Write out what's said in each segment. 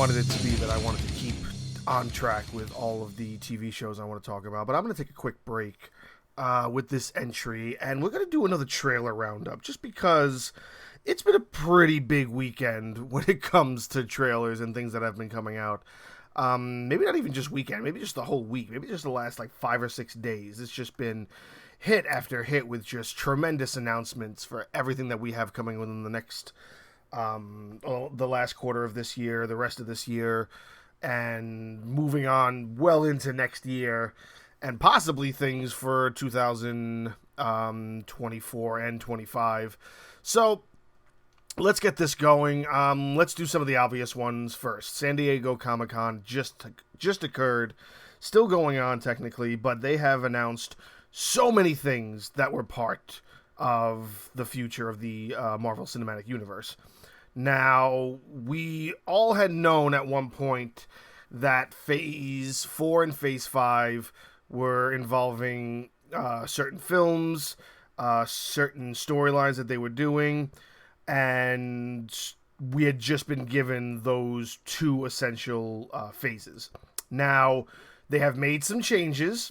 wanted it to be that I wanted to keep on track with all of the TV shows I want to talk about, but I'm going to take a quick break with this entry, and we're going to do another trailer roundup, just because it's been a pretty big weekend when it comes to trailers and things that have been coming out. Maybe not even just weekend, maybe just the whole week, maybe just the last like 5 or 6 days. It's just been hit after hit with just tremendous announcements for everything that we have coming within the next, the last quarter of this year, the rest of this year, and moving on well into next year, and possibly things for 2024 and 25. So let's get this going. Let's do some of the obvious ones first. San Diego Comic-Con just occurred, still going on technically, but they have announced so many things that were part of the future of the Marvel Cinematic Universe. Now, we all had known at one point that Phase 4 and Phase 5 were involving certain films, certain storylines that they were doing, and we had just been given those two essential phases. Now, they have made some changes.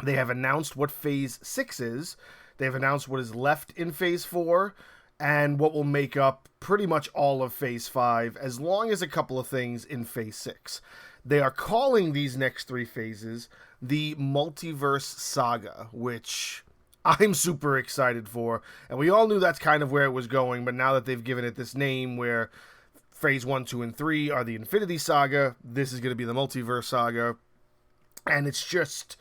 They have announced what Phase 6 is. They've announced what is left in Phase 4, and what will make up pretty much all of Phase 5, as long as a couple of things in Phase 6. They are calling these next 3 phases the Multiverse Saga, which I'm super excited for. And we all knew that's kind of where it was going, but now that they've given it this name where Phase 1, 2, and 3 are the Infinity Saga, this is going to be the Multiverse Saga. And it's just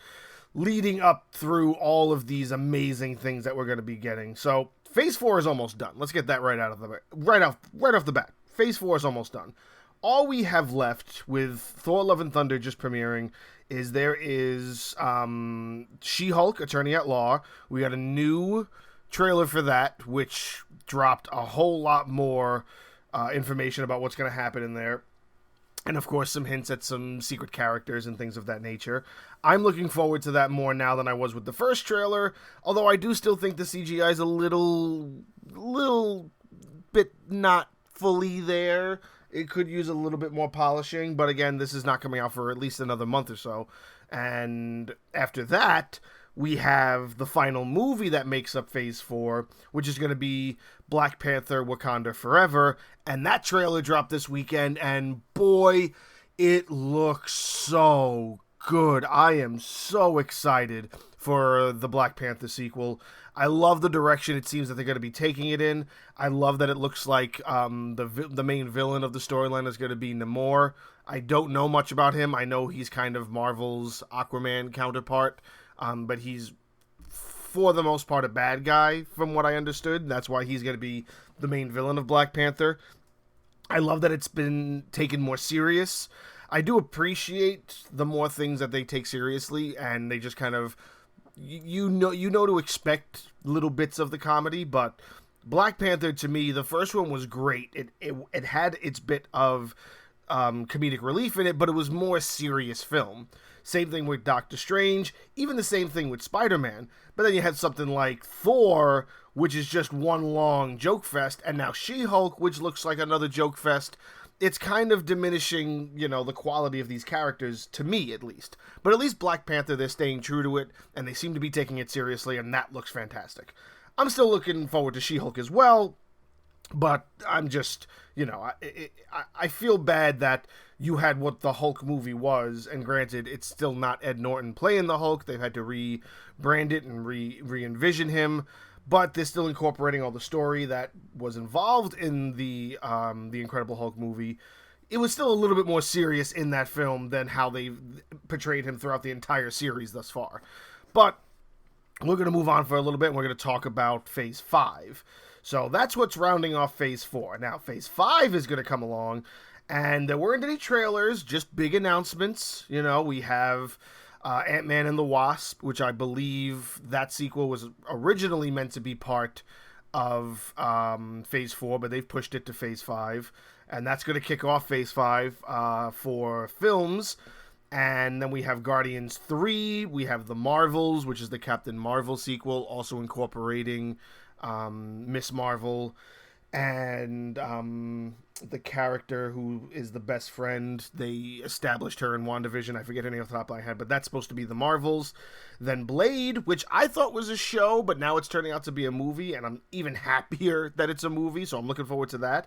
leading up through all of these amazing things that we're going to be getting. So Phase 4 is almost done. Let's get that right off the bat. Phase 4 is almost done. All we have left with Thor: Love and Thunder just premiering is there is She-Hulk, Attorney at Law. We got a new trailer for that, which dropped a whole lot more information about what's going to happen in there. And, of course, some hints at some secret characters and things of that nature. I'm looking forward to that more now than I was with the first trailer, although I do still think the CGI is a little bit not fully there. It could use a little bit more polishing, but again, this is not coming out for at least another month or so. And after that, we have the final movie that makes up Phase 4, which is going to be Black Panther: Wakanda Forever. And that trailer dropped this weekend, and boy, it looks so good. I am so excited for the Black Panther sequel. I love the direction it seems that they're going to be taking it in. I love that it looks like the main villain of the storyline is going to be Namor. I don't know much about him. I know he's kind of Marvel's Aquaman counterpart, but he's, for the most part, a bad guy, from what I understood. That's why he's going to be the main villain of Black Panther. I love that it's been taken more serious. I do appreciate the more things that they take seriously, and they just kind of, you know to expect little bits of the comedy. But Black Panther, to me, the first one was great. It had its bit of comedic relief in it, but it was more serious film. Same thing with Doctor Strange, even the same thing with Spider-Man. But then you had something like Thor, which is just one long joke fest, and now She-Hulk, which looks like another joke fest. It's kind of diminishing, the quality of these characters, to me at least. But at least Black Panther, they're staying true to it, and they seem to be taking it seriously, and that looks fantastic. I'm still looking forward to She-Hulk as well, but I'm just, I feel bad that you had what the Hulk movie was, and granted, it's still not Ed Norton playing the Hulk. They've had to rebrand it and re-envision him, but they're still incorporating all the story that was involved in the Incredible Hulk movie. It was still a little bit more serious in that film than how they portrayed him throughout the entire series thus far. But we're going to move on for a little bit, and we're going to talk about Phase 5. So that's what's rounding off Phase 4. Now, Phase 5 is going to come along, and there weren't any trailers, just big announcements. We have Ant-Man and the Wasp, which I believe that sequel was originally meant to be part of Phase 4, but they've pushed it to Phase 5. And that's going to kick off Phase 5 for films. And then we have Guardians 3. We have The Marvels, which is the Captain Marvel sequel, also incorporating Miss Marvel. and the character who is the best friend, they established her in WandaVision. I forget her name off the top of my head, but that's supposed to be the Marvels. Then Blade, which I thought was a show, but now it's turning out to be a movie, and I'm even happier that it's a movie, so I'm looking forward to that.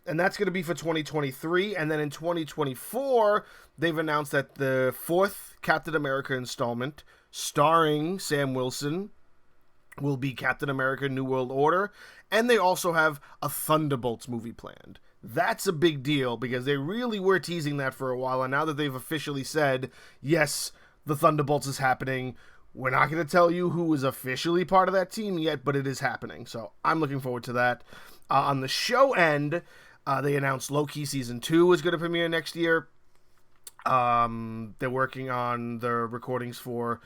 And that's going to be for 2023. And then in 2024, they've announced that the fourth Captain America installment, starring Sam Wilson, will be Captain America New World Order. And they also have a Thunderbolts movie planned. That's a big deal because they really were teasing that for a while. And now that they've officially said, yes, the Thunderbolts is happening, we're not going to tell you who is officially part of that team yet, but it is happening. So I'm looking forward to that. On the show end, they announced Loki Season 2 is going to premiere next year. They're working on the recordings for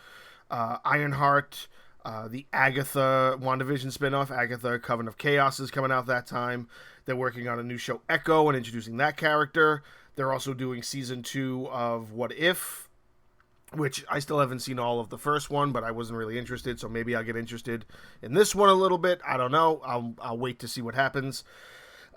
Ironheart, the Agatha WandaVision spinoff, Agatha Coven of Chaos, is coming out that time. They're working on a new show, Echo, and introducing that character. They're also doing Season 2 of What If, which I still haven't seen all of the first one, but I wasn't really interested, so maybe I'll get interested in this one a little bit. I don't know. I'll wait to see what happens.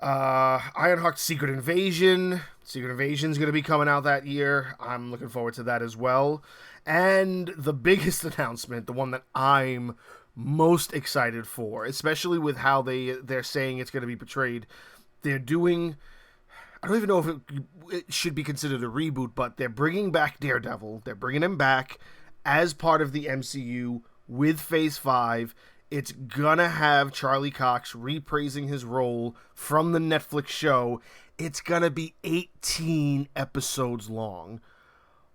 Ironheart's Secret Invasion. Secret Invasion's going to be coming out that year. I'm looking forward to that as well. And the biggest announcement, the one that I'm most excited for, especially with how they're saying it's going to be portrayed, they're doing... I don't even know if it should be considered a reboot, but they're bringing back Daredevil. They're bringing him back as part of the MCU with Phase 5. It's gonna have Charlie Cox reprising his role from the Netflix show. It's gonna be 18 episodes long.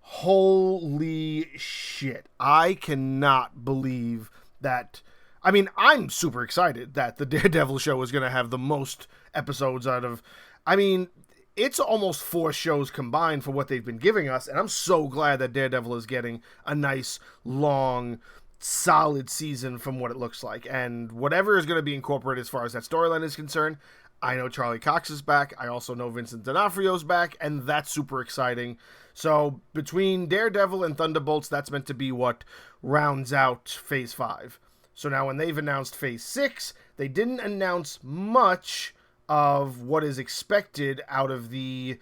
Holy shit. I cannot believe that. I mean, I'm super excited that the Daredevil show is gonna have the most episodes out of... I mean, it's almost 4 shows combined for what they've been giving us, and I'm so glad that Daredevil is getting a nice, long, solid season from what it looks like. And whatever is going to be incorporated as far as that storyline is concerned, I know Charlie Cox is back. I also know Vincent D'Onofrio's back, and that's super exciting. So between Daredevil and Thunderbolts, that's meant to be what rounds out Phase 5. So now when they've announced Phase 6, they didn't announce much of what is expected out of the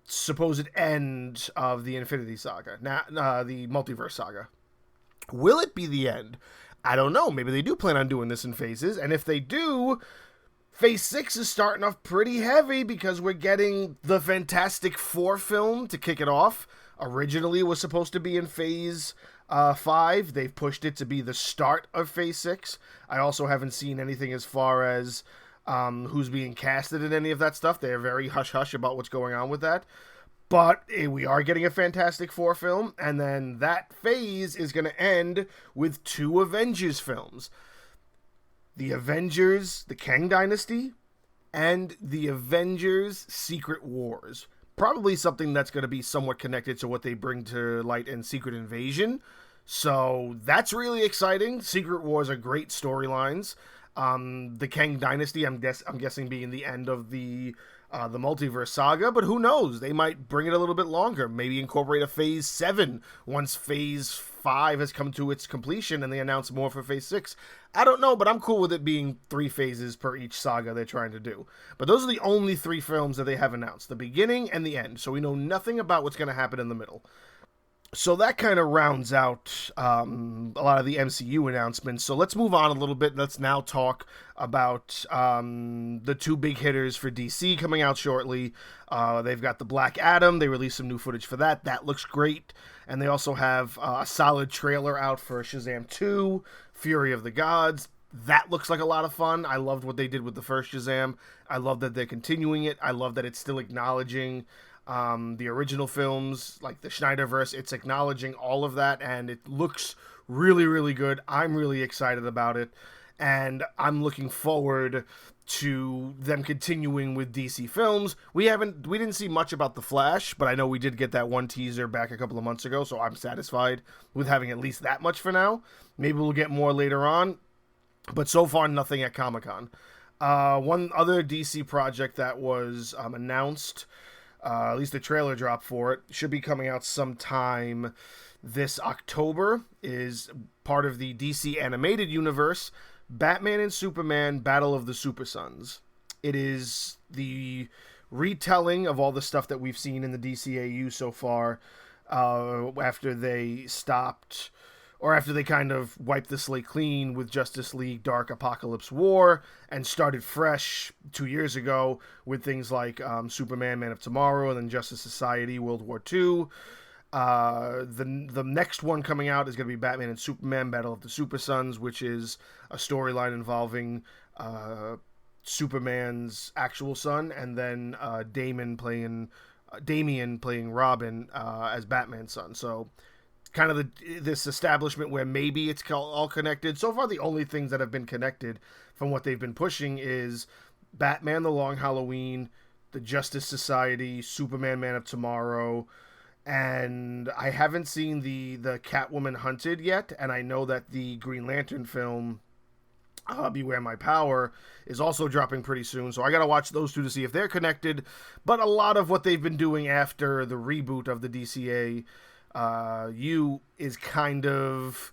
supposed end of the Infinity Saga, the Multiverse Saga. Will it be the end? I don't know. Maybe they do plan on doing this in phases. And if they do, Phase 6 is starting off pretty heavy because we're getting the Fantastic Four film to kick it off. Originally, it was supposed to be in Phase 5. They've pushed it to be the start of Phase 6. I also haven't seen anything as far as who's being casted in any of that stuff. They're very hush-hush about what's going on with that. But we are getting a Fantastic Four film, and then that phase is going to end with 2 Avengers films. The Avengers, the Kang Dynasty, and the Avengers Secret Wars. Probably something that's going to be somewhat connected to what they bring to light in Secret Invasion. So that's really exciting. Secret Wars are great storylines. The Kang Dynasty, I'm guessing being the end of the Multiverse Saga, but who knows? They might bring it a little bit longer. Maybe incorporate a Phase 7 once Phase 5 has come to its completion and they announce more for Phase 6. I don't know, but I'm cool with it being 3 phases per each saga they're trying to do. But those are the only 3 films that they have announced, the beginning and the end, so we know nothing about what's going to happen in the middle. So that kind of rounds out a lot of the MCU announcements. So let's move on a little bit. Let's now talk about the 2 big hitters for DC coming out shortly. They've got the Black Adam. They released some new footage for that. That looks great. And they also have a solid trailer out for Shazam 2, Fury of the Gods. That looks like a lot of fun. I loved what they did with the first Shazam. I love that they're continuing it. I love that it's still acknowledging the original films, like the Snyderverse. It's acknowledging all of that, and it looks really, really good. I'm really excited about it, and I'm looking forward to them continuing with DC films. We didn't see much about The Flash, but I know we did get that one teaser back a couple of months ago, so I'm satisfied with having at least that much for now. Maybe we'll get more later on, but so far nothing at Comic-Con. One other DC project that was announced, at least the trailer drop for it, should be coming out sometime this October, is part of the DC animated universe, Batman and Superman Battle of the Super Sons. It is the retelling of all the stuff that we've seen in the DCAU so far, after they stopped, or after they kind of wiped the slate clean with Justice League Dark Apocalypse War and started fresh 2 years ago with things like Superman, Man of Tomorrow, and then Justice Society, World War II. The next one coming out is going to be Batman and Superman, Battle of the Super Sons, which is a storyline involving Superman's actual son, and then Damian playing Robin as Batman's son. So kind of this establishment where maybe it's all connected. So far, the only things that have been connected from what they've been pushing is Batman: The Long Halloween, the Justice Society, Superman: Man of Tomorrow, and I haven't seen the Catwoman Hunted yet, and I know that the Green Lantern film, Beware My Power, is also dropping pretty soon, so I gotta watch those two to see if they're connected. But a lot of what they've been doing after the reboot of the DCA is kind of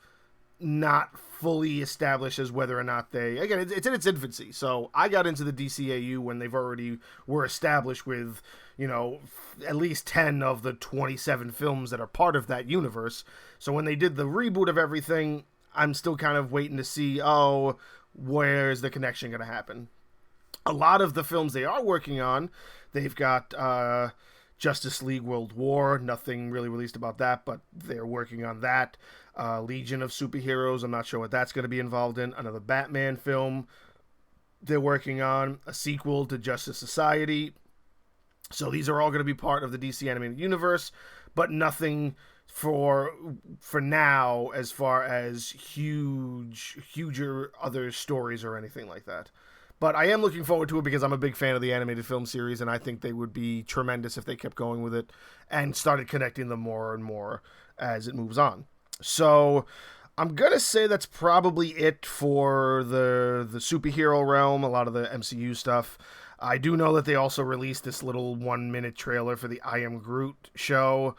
not fully established as whether or not it's in its infancy. So I got into the DCAU when they've already were established with, at least 10 of the 27 films that are part of that universe. So when they did the reboot of everything, I'm still kind of waiting to see, where's the connection going to happen? A lot of the films they are working on, they've got Justice League World War, nothing really released about that, but they're working on that. Legion of Superheroes, I'm not sure what that's going to be involved in. Another Batman film they're working on, a sequel to Justice Society. So these are all going to be part of the DC animated universe, but nothing for now as far as huger other stories or anything like that. But I am looking forward to it because I'm a big fan of the animated film series, and I think they would be tremendous if they kept going with it and started connecting them more and more as it moves on. So I'm going to say that's probably it for the superhero realm, a lot of the MCU stuff. I do know that they also released this little 1-minute trailer for the I Am Groot show.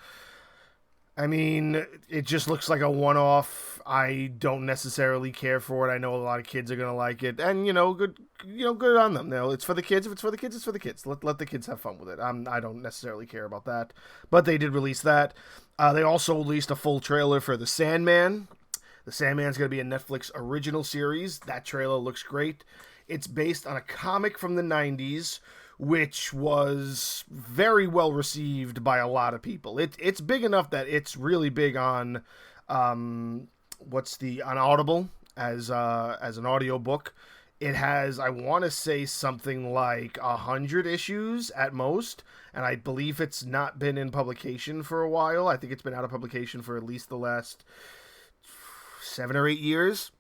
I mean, it just looks like a one-off. I don't necessarily care for it. I know a lot of kids are gonna like it, and good on them. It's for the kids. If it's for the kids, it's for the kids. Let the kids have fun with it. I don't necessarily care about that, but they did release that. They also released a full trailer for The Sandman. The Sandman's gonna be a Netflix original series. That trailer looks great. It's based on a comic from the 90s, which was very well received by a lot of people. It's big enough that it's really big on on Audible as an audio book. It has, I want to say, something like 100 issues at most, and I believe it's not been in publication for a while. I think it's been out of publication for at least the last 7 or 8 years.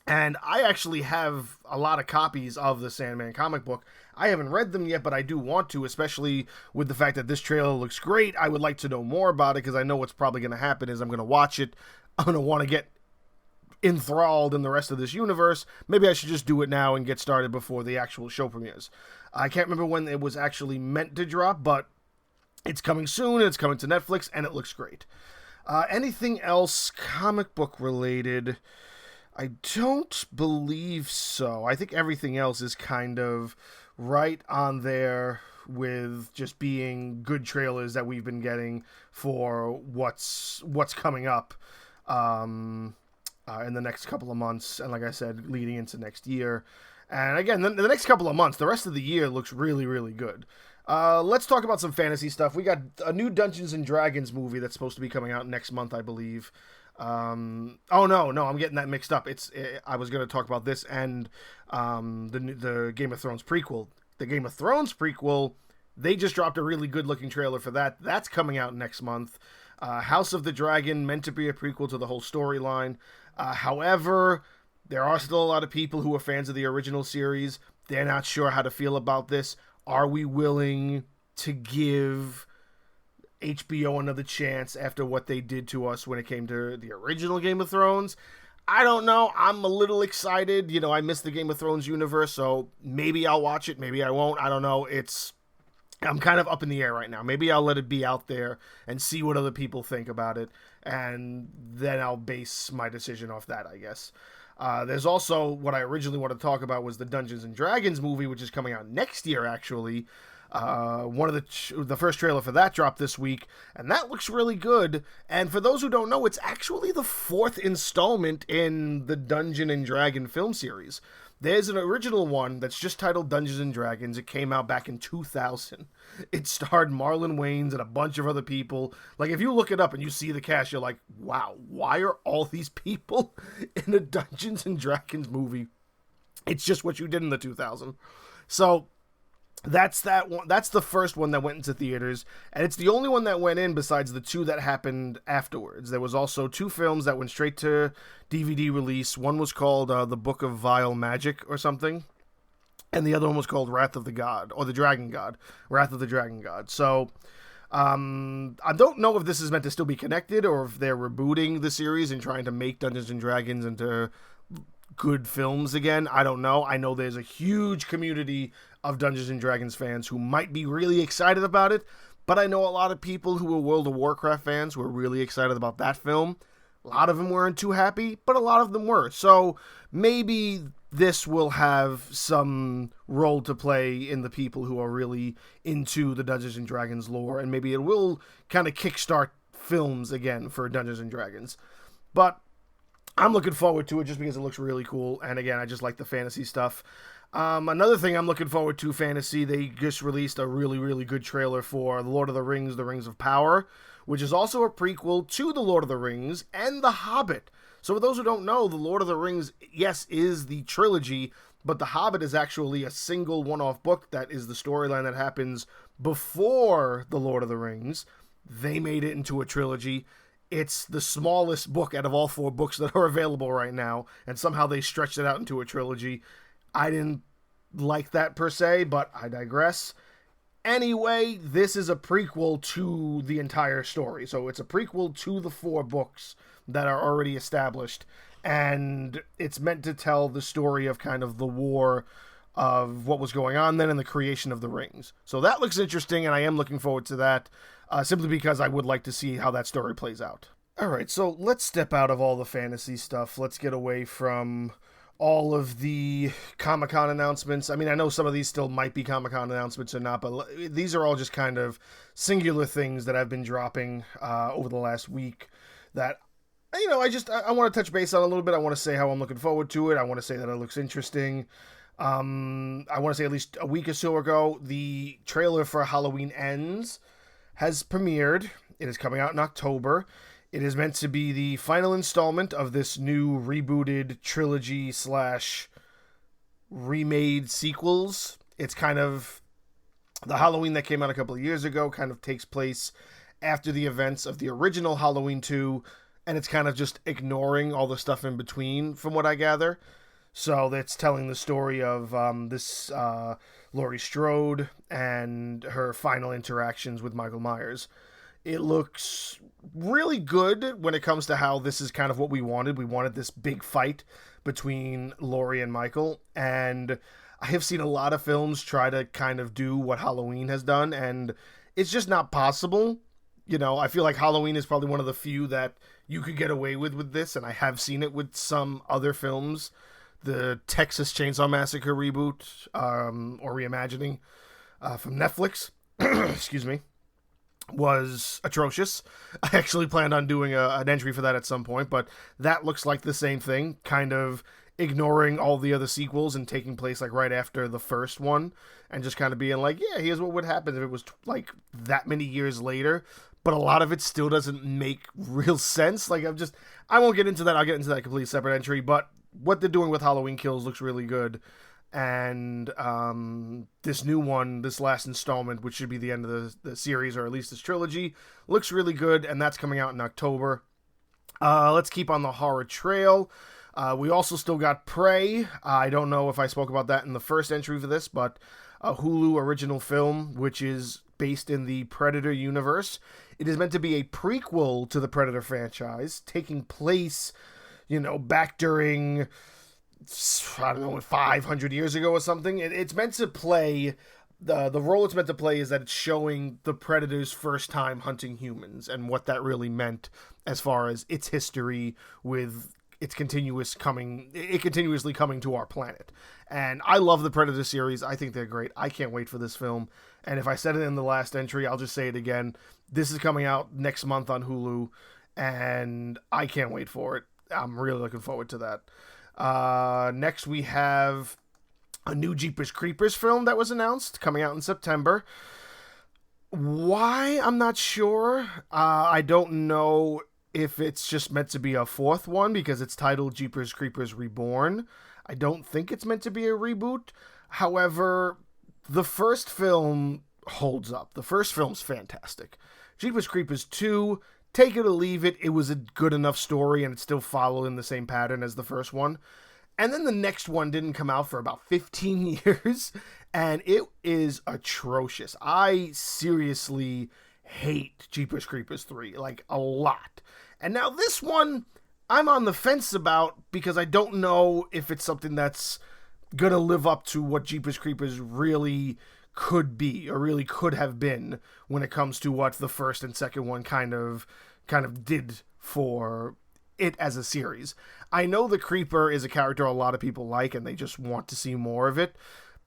And I actually have a lot of copies of the Sandman comic book. I haven't read them yet, but I do want to, especially with the fact that this trailer looks great. I would like to know more about it because I know what's probably going to happen is I'm going to watch it. I'm going to want to get enthralled in the rest of this universe. Maybe I should just do it now and get started before the actual show premieres. I can't remember when it was actually meant to drop, but it's coming soon, and it's coming to Netflix, and it looks great. Anything else comic book related? I don't believe so. I think everything else is kind of right on there with just being good trailers that we've been getting for what's coming up in the next couple of months, and like I said, leading into next year. And again, the next couple of months, the rest of the year looks really, really good. Let's talk about some fantasy stuff. We got a new Dungeons and Dragons movie that's supposed to be coming out next month, I believe. No, I'm getting that mixed up. I was going to talk about this and the Game of Thrones prequel. The Game of Thrones prequel, they just dropped a really good looking trailer for that. That's coming out next month. House of the Dragon, meant to be a prequel to the whole storyline. However, there are still a lot of people who are fans of the original series. They're not sure how to feel about this. Are we willing to give HBO another chance after what they did to us when it came to the original Game of Thrones? I don't know. I'm a little excited. I miss the Game of Thrones universe, so maybe I'll watch it. Maybe I won't. I don't know. I'm kind of up in the air right now. Maybe I'll let it be out there and see what other people think about it, and then I'll base my decision off that, I guess. There's also what I originally wanted to talk about was the Dungeons and Dragons movie, which is coming out next year, actually. One of the first trailer for that dropped this week, and that looks really good. And for those who don't know, it's actually the fourth installment in the Dungeon and Dragon film series. There's an original one that's just titled Dungeons and Dragons. It came out back in 2000. It starred Marlon Wayans and a bunch of other people. Like, if you look it up and you see the cast, you're like, wow, why are all these people in a Dungeons and Dragons movie? It's just what you did in the 2000. So that's that one. That's the first one that went into theaters, and it's the only one that went in besides the two that happened afterwards. There was also two films that went straight to DVD release. One was called The Book of Vile Magic or something, and the other one was called Wrath of the God, or the Dragon God, Wrath of the Dragon God. So I don't know if this is meant to still be connected or if they're rebooting the series and trying to make Dungeons and Dragons into good films again. I don't know. I know there's a huge community of Dungeons and Dragons fans who might be really excited about it, but I know a lot of people who are World of Warcraft fans who are really excited about that film. A lot of them weren't too happy, but a lot of them were. So maybe this will have some role to play in the people who are really into the Dungeons and Dragons lore, and maybe it will kind of kickstart films again for Dungeons and Dragons. But I'm looking forward to it just because it looks really cool, and again, I just like the fantasy stuff. Another thing I'm looking forward to, fantasy, they just released a really, really good trailer for The Lord of the Rings, The Rings of Power, which is also a prequel to The Lord of the Rings and The Hobbit. So for those who don't know, The Lord of the Rings, yes, is the trilogy, but The Hobbit is actually a single one-off book that is the storyline that happens before The Lord of the Rings. They made it into a trilogy. It's the smallest book out of all 4 books that are available right now, and somehow they stretched it out into a trilogy. I didn't like that per se, but I digress. Anyway, this is a prequel to the entire story. So it's a prequel to the 4 books that are already established, and it's meant to tell the story of kind of the war of what was going on then and the creation of the rings. So that looks interesting, and I am looking forward to that, simply because I would like to see how that story plays out. Alright, so let's step out of all the fantasy stuff. Let's get away from all of the Comic-Con announcements. I mean, I know some of these still might be Comic-Con announcements or not, but these are all just kind of singular things that I've been dropping over the last week that, you know, I want to touch base on a little bit. I want to say how I'm looking forward to it. I want to say that it looks interesting. I want to say at least a week or so ago, the trailer for Halloween Ends has premiered. It is coming out in October. It is meant to be the final installment of this new rebooted trilogy / remade sequels. It's kind of the Halloween that came out a couple of years ago, kind of takes place after the events of the original Halloween 2, and it's kind of just ignoring all the stuff in between, from what I gather. So that's telling the story of this Laurie Strode and her final interactions with Michael Myers. It looks really good when it comes to how this is kind of what we wanted. We wanted this big fight between Laurie and Michael, and I have seen a lot of films try to kind of do what Halloween has done, and it's just not possible. You know, I feel like Halloween is probably one of the few that you could get away with this, and I have seen it with some other films. The Texas Chainsaw Massacre reboot, or reimagining from Netflix, excuse me, was atrocious. I actually planned on doing an entry for that at some point, but that looks like the same thing, kind of ignoring all the other sequels and taking place like right after the first one, and just kind of being like, yeah, here's what would happen if it was like that many years later. But a lot of it still doesn't make real sense. Like, I won't get into that. I'll get into that completely separate entry, but what they're doing with Halloween Kills looks really good. And this new one, this last installment, which should be the end of the series, or at least this trilogy, looks really good, and that's coming out in October. Let's keep on the horror trail. We also still got Prey. I don't know if I spoke about that in the first entry for this, but a Hulu original film, which is based in the Predator universe. It is meant to be a prequel to the Predator franchise, taking place, you know, back during, I don't know, 500 years ago or something. It's meant to play, the role it's meant to play is that it's showing the Predator's first time hunting humans and what that really meant as far as its history with it's continuously coming to our planet. And I love the Predator series. I think they're great. I can't wait for this film. And if I said it in the last entry, I'll just say it again. This is coming out next month on Hulu, and I can't wait for it. I'm really looking forward to that. Next, we have a new Jeepers Creepers film that was announced, coming out in September. Why? I'm not sure. I don't know if it's just meant to be a fourth one because it's titled Jeepers Creepers Reborn. I don't think it's meant to be a reboot. However, the first film holds up. The first film's fantastic. Jeepers Creepers 2, take it or leave it, it was a good enough story and it still followed in the same pattern as the first one. And then the next one didn't come out for about 15 years, and it is atrocious. I seriously hate Jeepers Creepers 3, like, a lot. And now this one, I'm on the fence about because I don't know if it's something that's gonna live up to what Jeepers Creepers really could be, or really could have been, when it comes to what the first and second one kind of did for it as a series. I know the Creeper is a character a lot of people like and they just want to see more of it,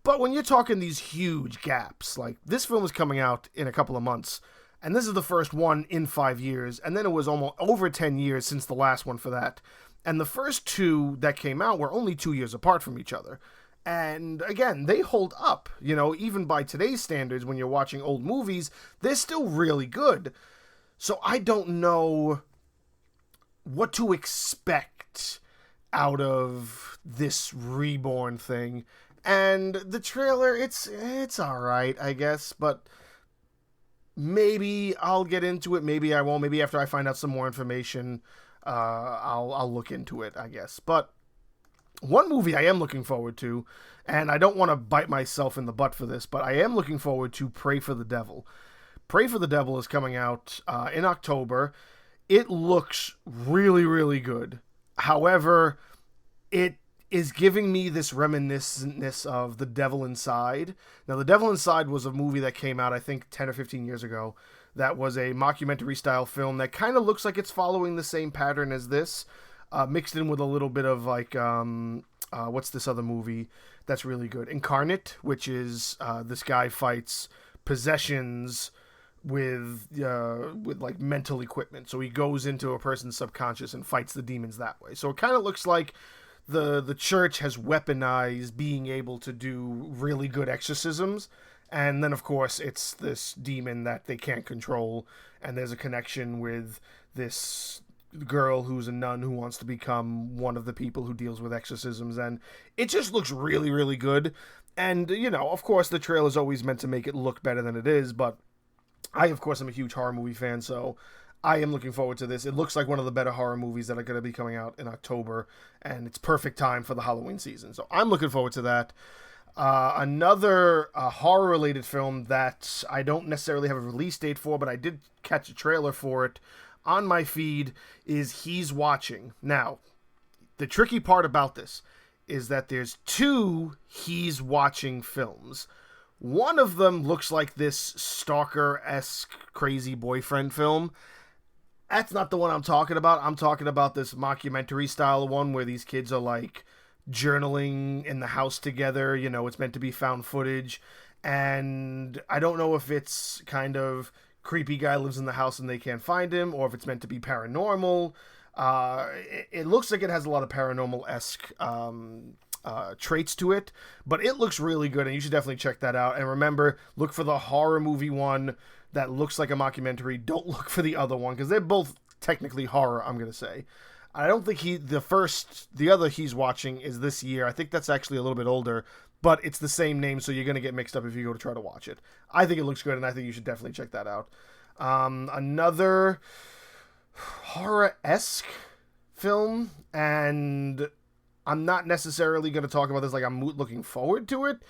but when you're talking these huge gaps, like this film is coming out in a couple of months, and this is the first one in 5 years, and then it was almost over 10 years since the last one for that, and the first two that came out were only 2 years apart from each other. And again, they hold up, even by today's standards. When you're watching old movies, they're still really good. So I don't know what to expect out of this Reborn thing. And the trailer, it's all right, I guess, but maybe I'll get into it, maybe I won't. Maybe after I find out some more information, I'll look into it, I guess. But one movie I am looking forward to, and I don't want to bite myself in the butt for this, but I am looking forward to Pray for the Devil. Pray for the Devil is coming out in October. It looks really, really good. However, it is giving me this reminiscentness of The Devil Inside. Now, The Devil Inside was a movie that came out, I think, 10 or 15 years ago. That was a mockumentary-style film that kind of looks like it's following the same pattern as this. Mixed in with a little bit of like, what's this other movie that's really good? Incarnate, which is this guy fights possessions with like mental equipment. So he goes into a person's subconscious and fights the demons that way. So it kind of looks like the church has weaponized being able to do really good exorcisms. And then, of course, it's this demon that they can't control. And there's a connection with this girl who's a nun who wants to become one of the people who deals with exorcisms, and it just looks really, really good. And, of course, the trailer is always meant to make it look better than it is, but I, of course, am a huge horror movie fan, so I am looking forward to this. It looks like one of the better horror movies that are going to be coming out in October, and it's perfect time for the Halloween season, so I'm looking forward to that. Another horror-related film that I don't necessarily have a release date for, but I did catch a trailer for it on my feed, is He's Watching. Now, the tricky part about this is that there's two He's Watching films. One of them looks like this stalker-esque crazy boyfriend film. That's not the one I'm talking about. I'm talking about this mockumentary style one where these kids are like journaling in the house together. It's meant to be found footage. And I don't know if it's kind of creepy guy lives in the house and they can't find him, or if it's meant to be paranormal. It looks like it has a lot of paranormal-esque traits to it, but it looks really good, and you should definitely check that out. And remember, look for the horror movie one that looks like a mockumentary. Don't look for the other one, because they're both technically horror, I'm going to say. I don't think the other He's Watching is this year. I think that's actually a little bit older, but it's the same name, so you're going to get mixed up if you go to try to watch it. I think it looks good, and I think you should definitely check that out. Another horror-esque film, and I'm not necessarily going to talk about this like I'm looking forward to it.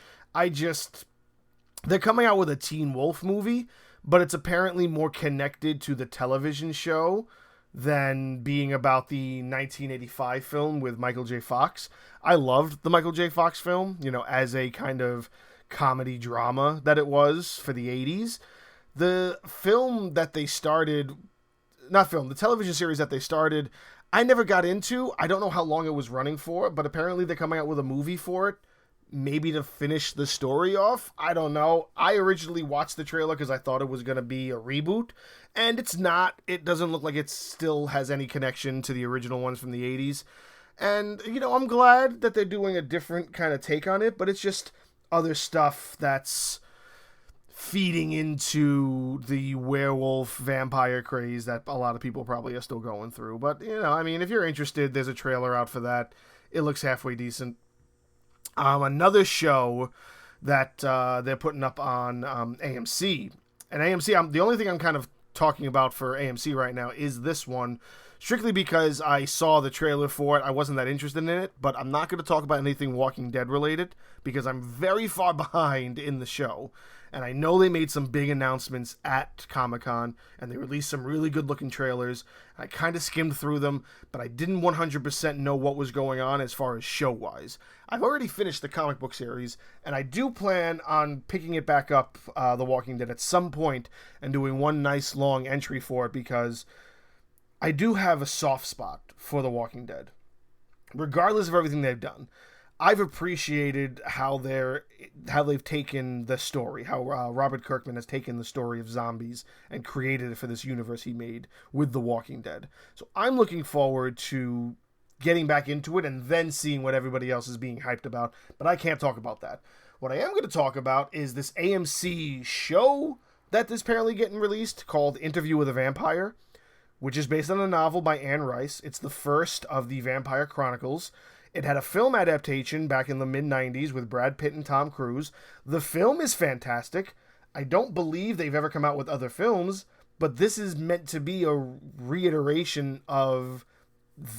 They're coming out with a Teen Wolf movie, but it's apparently more connected to the television show than being about the 1985 film with Michael J. Fox. I loved the Michael J. Fox film, as a kind of comedy drama that it was for the 80s. The film that they started not film, the television series that they started, I never got into. I don't know how long it was running for, but apparently they're coming out with a movie for it. Maybe to finish the story off. I don't know. I originally watched the trailer because I thought it was going to be a reboot, and it's not. It doesn't look like it still has any connection to the original ones from the 80s. And, I'm glad that they're doing a different kind of take on it, but it's just other stuff that's feeding into the werewolf vampire craze that a lot of people probably are still going through. But, if you're interested, there's a trailer out for that. It looks halfway decent. Another show that they're putting up on AMC. And AMC, the only thing I'm kind of talking about for AMC right now is this one, strictly because I saw the trailer for it. I wasn't that interested in it, but I'm not going to talk about anything Walking Dead related because I'm very far behind in the show. And I know they made some big announcements at Comic-Con, and they released some really good-looking trailers. I kind of skimmed through them, but I didn't 100% know what was going on as far as show-wise. I've already finished the comic book series, and I do plan on picking it back up, The Walking Dead, at some point and doing one nice long entry for it because I do have a soft spot for The Walking Dead. Regardless of everything they've done, I've appreciated how they've taken the story, how Robert Kirkman has taken the story of zombies and created it for this universe he made with The Walking Dead. So I'm looking forward to getting back into it and then seeing what everybody else is being hyped about, but I can't talk about that. What I am going to talk about is this AMC show that is apparently getting released called Interview with a Vampire, which is based on a novel by Anne Rice. It's the first of the Vampire Chronicles. It had a film adaptation back in the mid-90s with Brad Pitt and Tom Cruise. The film is fantastic. I don't believe they've ever come out with other films, but this is meant to be a reiteration of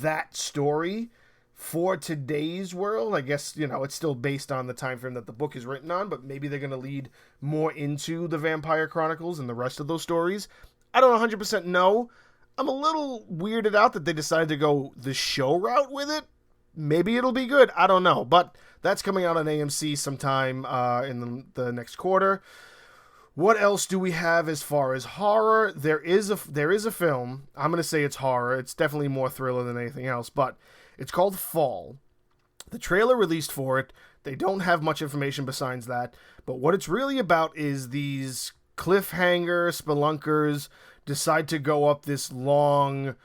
that story for today's world. I guess, it's still based on the time frame that the book is written on, but maybe they're going to lead more into the Vampire Chronicles and the rest of those stories. I don't 100% know. I'm a little weirded out that they decided to go the show route with it. Maybe it'll be good. I don't know. But that's coming out on AMC sometime in the next quarter. What else do we have as far as horror? There is a film. I'm going to say it's horror. It's definitely more thriller than anything else. But it's called Fall. The trailer released for it. They don't have much information besides that. But what it's really about is these cliffhanger spelunkers decide to go up this long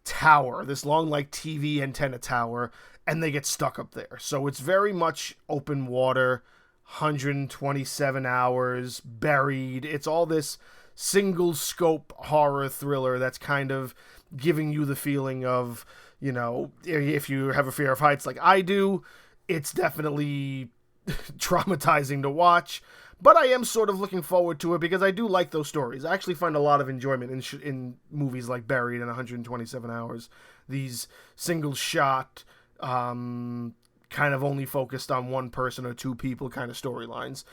tower, this long TV antenna tower, and they get stuck up there. So it's very much open water, 127 hours, buried. It's all this single scope horror thriller that's kind of giving you the feeling of, if you have a fear of heights like I do, it's definitely traumatizing to watch. But I am sort of looking forward to it because I do like those stories. I actually find a lot of enjoyment in movies like Buried in 127 Hours. These single shot, kind of only focused on one person or two people kind of storylines.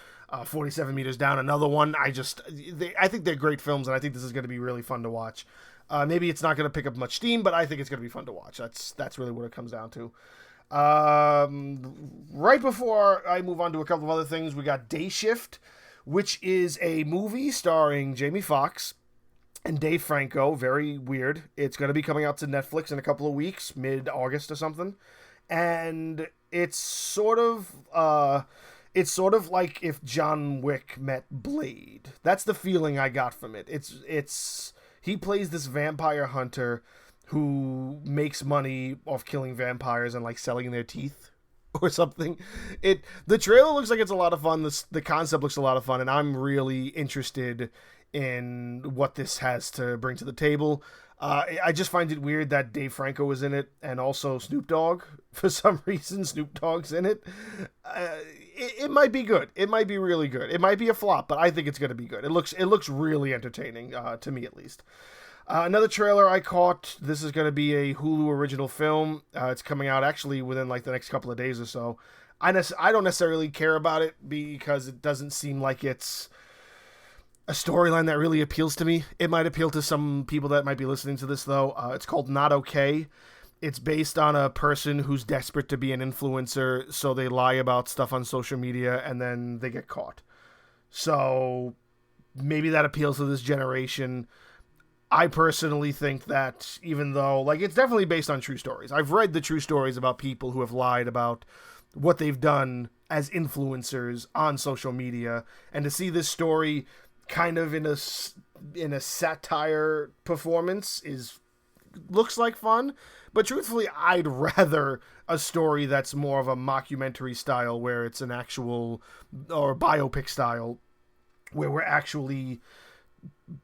47 Meters Down, another one. I think they're great films, and I think this is going to be really fun to watch. Maybe it's not going to pick up much steam, but I think it's going to be fun to watch. That's really what it comes down to. Right before I move on to a couple of other things, we got Day Shift, which is a movie starring Jamie Foxx and Dave Franco. Very weird. It's going to be coming out to Netflix in a couple of weeks, mid-August or something. And it's sort of like if John Wick met Blade. That's the feeling I got from it. He plays this vampire hunter who makes money off killing vampires and selling their teeth or something. The trailer looks like it's a lot of fun. The concept looks a lot of fun, and I'm really interested in what this has to bring to the table. I just find it weird that Dave Franco is in it, and also Snoop Dogg. For some reason, Snoop Dogg's in it. It might be good. It might be really good. It might be a flop, but I think it's going to be good. It looks really entertaining, to me at least. Another trailer I caught, this is going to be a Hulu original film. It's coming out actually within the next couple of days or so. I don't necessarily care about it because it doesn't seem like it's a storyline that really appeals to me. It might appeal to some people that might be listening to this, though. It's called Not Okay. It's based on a person who's desperate to be an influencer, so they lie about stuff on social media, and then they get caught. So maybe that appeals to this generation. I personally think that even though, like, it's definitely based on true stories. I've read the true stories about people who have lied about what they've done as influencers on social media, and to see this story kind of in a satire performance looks like fun. But truthfully, I'd rather a story that's more of a mockumentary style, where it's an actual, or biopic style, where we're actually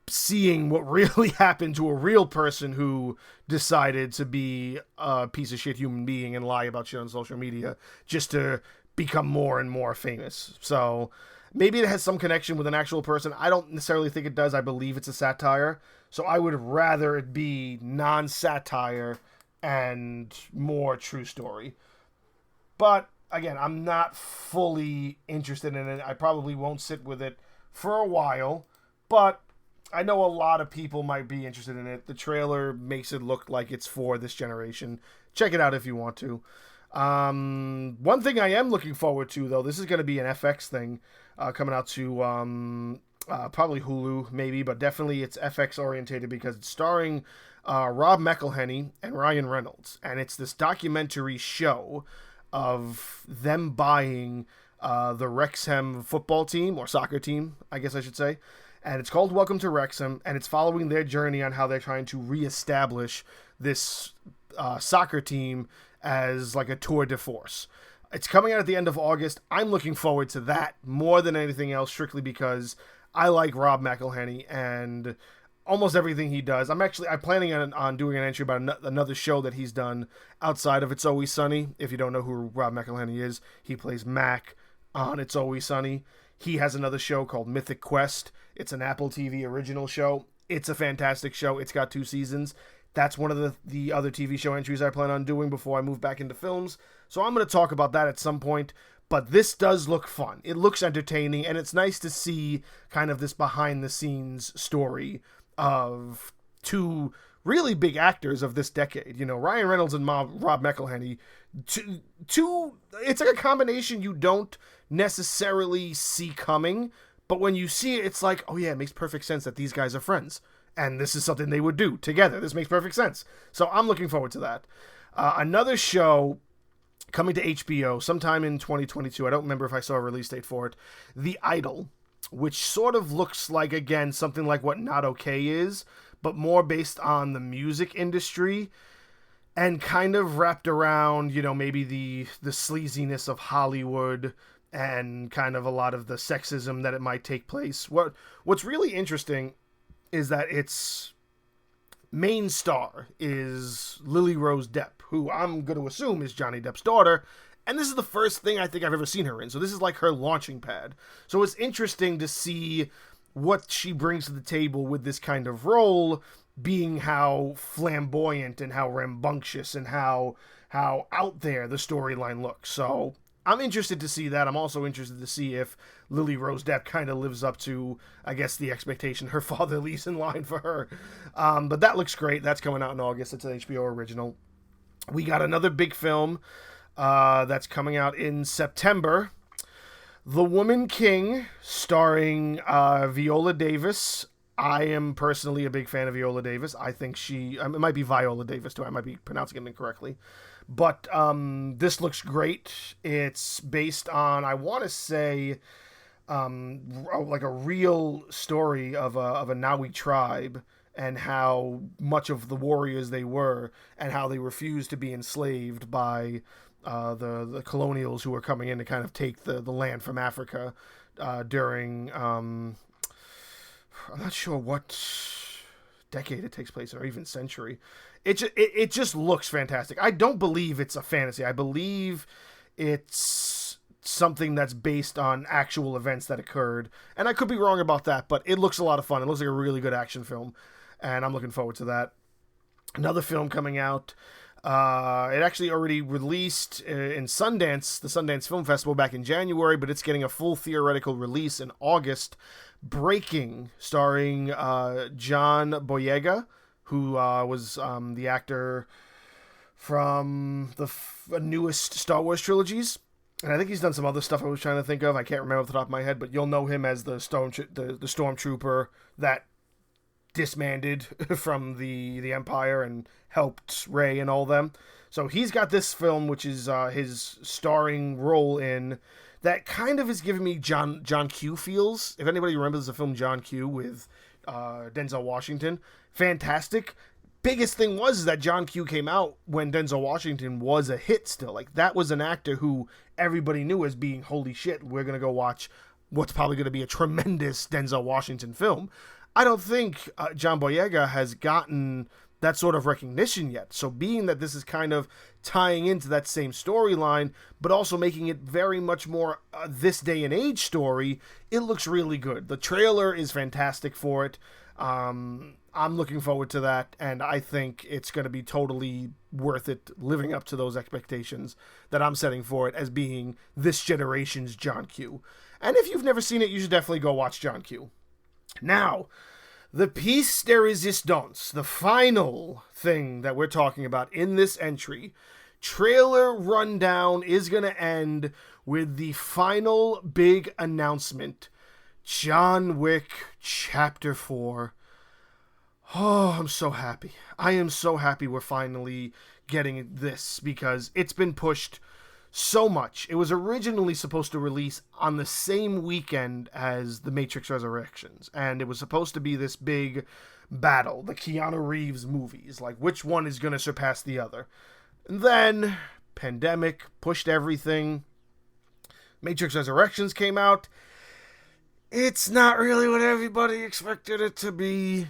seeing what really happened to a real person who decided to be a piece of shit human being and lie about shit on social media just to become more and more famous. So maybe it has some connection with an actual person. I don't necessarily think it does. I believe it's a satire. So I would rather it be non-satire and more true story. But again, I'm not fully interested in it. I probably won't sit with it for a while, but I know a lot of people might be interested in it. The trailer makes it look like it's for this generation. Check it out if you want to. One thing I am looking forward to, though, this is going to be an FX thing coming out to probably Hulu, maybe, but definitely it's FX orientated because it's starring Rob McElhenney and Ryan Reynolds. And it's this documentary show of them buying the Wrexham football team, or soccer team, I guess I should say. And it's called Welcome to Wrexham, and it's following their journey on how they're trying to reestablish this soccer team as like a tour de force. It's coming out at the end of August. I'm looking forward to that more than anything else, strictly because I like Rob McElhenney and almost everything he does. I'm planning on doing an entry about another show that he's done outside of It's Always Sunny. If you don't know who Rob McElhenney is, he plays Mac on It's Always Sunny. He has another show called Mythic Quest. It's an Apple TV original show. It's a fantastic show. It's got 2 seasons. That's one of the other TV show entries I plan on doing before I move back into films. So I'm going to talk about that at some point. But this does look fun. It looks entertaining, and it's nice to see kind of this behind-the-scenes story of 2 really big actors of this decade. You know, Ryan Reynolds and Rob McElhenney. Two, it's like a combination you don't necessarily see coming, but when you see it, it's like, oh yeah, it makes perfect sense that these guys are friends, and this is something they would do together. This makes perfect sense. So I'm looking forward to that. Another show coming to HBO sometime in 2022. I don't remember if I saw a release date for it. The Idol, which sort of looks like, again, something like what Not Okay is, but more based on the music industry and kind of wrapped around, you know, maybe the sleaziness of Hollywood and kind of a lot of the sexism that it might take place. What's really interesting is that its main star is Lily Rose Depp, who I'm going to assume is Johnny Depp's daughter, and this is the first thing I think I've ever seen her in, so this is like her launching pad. So it's interesting to see what she brings to the table with this kind of role, being how flamboyant and how rambunctious and how out there the storyline looks. So I'm interested to see that. I'm also interested to see if Lily Rose Depp kind of lives up to, I guess, the expectation her father leaves in line for her. But that looks great. That's coming out in August. It's an HBO original. We got another big film that's coming out in September. The Woman King, starring Viola Davis. I am personally a big fan of Viola Davis. I think it might be Viola Davis too. I might be pronouncing it incorrectly. But this looks great. It's based on, I want to say, like a real story of a Naui tribe and how much of the warriors they were and how they refused to be enslaved by the colonials who were coming in to kind of take the land from Africa during, I'm not sure what decade it takes place in, or even century. It just looks fantastic. I don't believe it's a fantasy. I believe it's something that's based on actual events that occurred. And I could be wrong about that, but it looks a lot of fun. It looks like a really good action film, and I'm looking forward to that. Another film coming out. It actually already released in Sundance, the Sundance Film Festival back in January, but it's getting a full theatrical release in August. Breaking, starring John Boyega, who was the actor from the newest Star Wars trilogies. And I think he's done some other stuff I was trying to think of. I can't remember off the top of my head, but you'll know him as the stormtrooper that disbanded from the Empire and helped Rey and all them. So he's got this film, which is his starring role in, that kind of is giving me John Q feels. If anybody remembers the film John Q with Denzel Washington, fantastic. Biggest thing was that John Q came out when Denzel Washington was a hit still. Like, that was an actor who everybody knew as being, holy shit, we're going to go watch what's probably going to be a tremendous Denzel Washington film. I don't think John Boyega has gotten that sort of recognition yet. So being that this is kind of tying into that same storyline, but also making it very much more this day and age story, it looks really good. The trailer is fantastic for it. I'm looking forward to that, and I think it's going to be totally worth it, living up to those expectations that I'm setting for it as being this generation's John Q. And if you've never seen it, you should definitely go watch John Q. Now, the piece de resistance, the final thing that we're talking about in this entry, trailer rundown, is going to end with the final big announcement. John Wick Chapter 4. Oh, I'm so happy. I am so happy we're finally getting this, because it's been pushed so much. It was originally supposed to release on the same weekend as The Matrix Resurrections, and it was supposed to be this big battle, the Keanu Reeves movies, like which one is going to surpass the other. And then, pandemic pushed everything. Matrix Resurrections came out. It's not really what everybody expected it to be,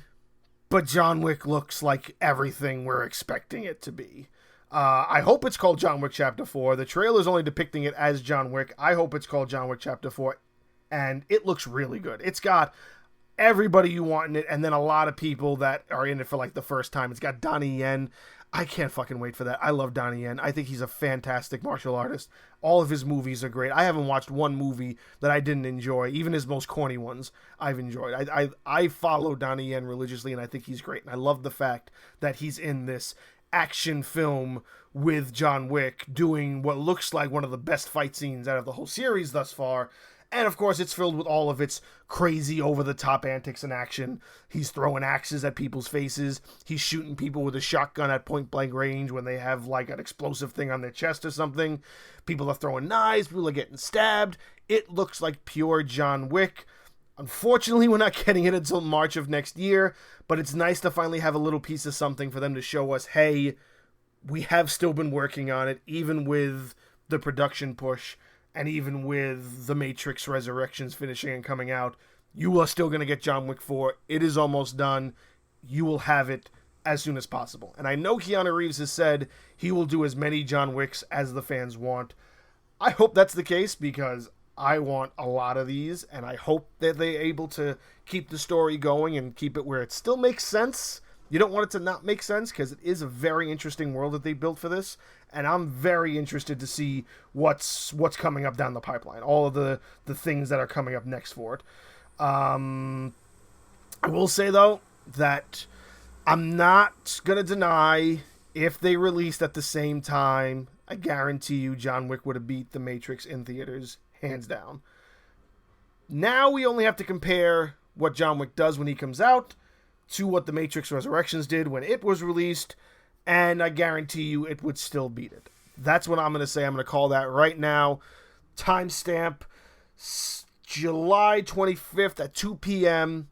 but John Wick looks like everything we're expecting it to be. I hope it's called John Wick Chapter 4. The trailer's only depicting it as John Wick. I hope it's called John Wick Chapter 4, and it looks really good. It's got everybody you want in it, and then a lot of people that are in it for like the first time. It's got Donnie Yen. I can't fucking wait for that. I love Donnie Yen. I think he's a fantastic martial artist. All of his movies are great. I haven't watched one movie that I didn't enjoy. Even his most corny ones, I've enjoyed. I follow Donnie Yen religiously, and I think he's great. And I love the fact that he's in this action film with John Wick, doing what looks like one of the best fight scenes out of the whole series thus far. And of course, it's filled with all of its crazy, over-the-top antics and action. He's throwing axes at people's faces. He's shooting people with a shotgun at point-blank range when they have, like, an explosive thing on their chest or something. People are throwing knives. People are getting stabbed. It looks like pure John Wick. Unfortunately, we're not getting it until March of next year, but it's nice to finally have a little piece of something for them to show us, hey, we have still been working on it, even with the production push, and even with The Matrix Resurrections finishing and coming out. You are still going to get John Wick 4. It is almost done. You will have it as soon as possible. And I know Keanu Reeves has said he will do as many John Wicks as the fans want. I hope that's the case, because I want a lot of these, and I hope that they're able to keep the story going and keep it where it still makes sense. You don't want it to not make sense, because it is a very interesting world that they built for this, and I'm very interested to see what's coming up down the pipeline, all of the things that are coming up next for it. I will say, though, that I'm not going to deny if they released at the same time, I guarantee you John Wick would have beat The Matrix in theaters, hands down. Now we only have to compare what John Wick does when he comes out to what The Matrix Resurrections did when it was released, and I guarantee you it would still beat it. That's what I'm going to say. I'm going to call that right now. Timestamp, July 25th at 2 p.m.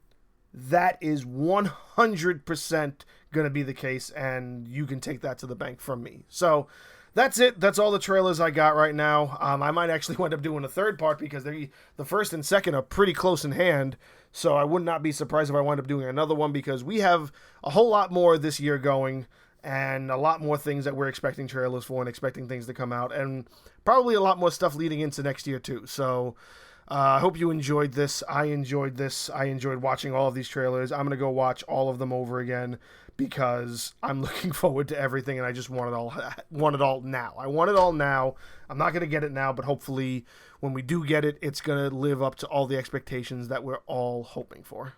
That is 100% going to be the case, and you can take that to the bank from me. So that's it. That's all the trailers I got right now. I might actually wind up doing a third part, because the first and second are pretty close in hand. So I would not be surprised if I wind up doing another one, because we have a whole lot more this year going, and a lot more things that we're expecting trailers for and expecting things to come out, and probably a lot more stuff leading into next year too. So I hope you enjoyed this. I enjoyed this. I enjoyed watching all of these trailers. I'm going to go watch all of them over again, because I'm looking forward to everything, and I just want it all now. I want it all now. I'm not going to get it now, but hopefully when we do get it, it's going to live up to all the expectations that we're all hoping for.